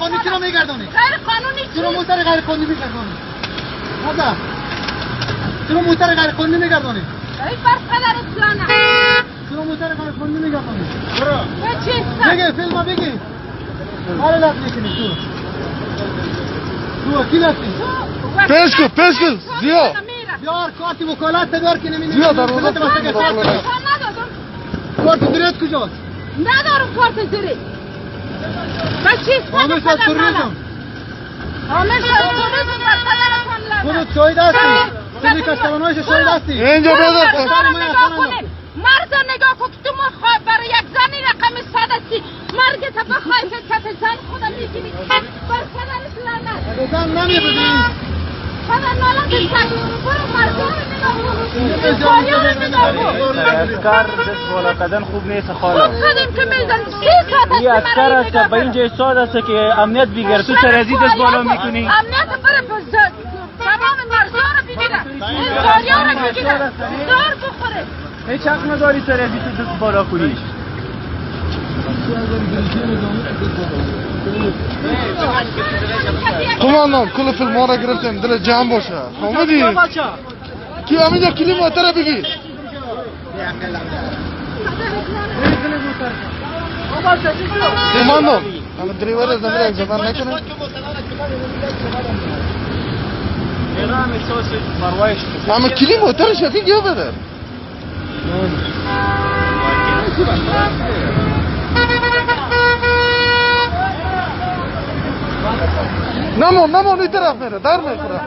قانونی چرا میگردونی؟ غیر قانونی چی؟ چرا موتر غیر قانونی میگردونی؟ ماذا؟ چرا موتر غیر قانونی میگردونی؟ ای بر پدرت لعنت. چرا موتر غیر قانونی میگردونی؟ برو. چی؟ بگی فیلم بگی. حالا لازم میکنی تو کی هستی؟ پیش کن زیا بیار کارت وکالت بیار که نمیدونی زیا در روزا ندادم. کارت درست کجاست؟ ندارم کارت زیری. بچه آمش از توریزم خودت شاید هستی سری کشترانایش شاید هستی اینجا بذار مرد نگاه کن که تو ما برای یک زنی رقم 100 هستی مرگ تا بخوای که کف زن خودم میگیری بر پدرت لعنت زن نمیبودی پدر نالت سگ برو مردم نگاه کن اسکر دست بالا کردن خوب نیست خاله خوب کردیم که میزن 3 ساعت این اسکر است به اینجا ساد است که امنیت بگیره تو سر از دست بالا میکنی امنیت بره پس تمام مرزا رو بگیره این داریا رو بگیره دار بخوره هیچ حق نداری سر از دست بالا کنیش قماندان کل فیلم ها را گرفتیم دل جمع باشه فهمیدی؟ کی همینجا کلی موتر بگی قماندان همه دریور از نمیر اگزمان نکنه همه کلی موتر شفی گیا بده نمون این طرف میره در میخوره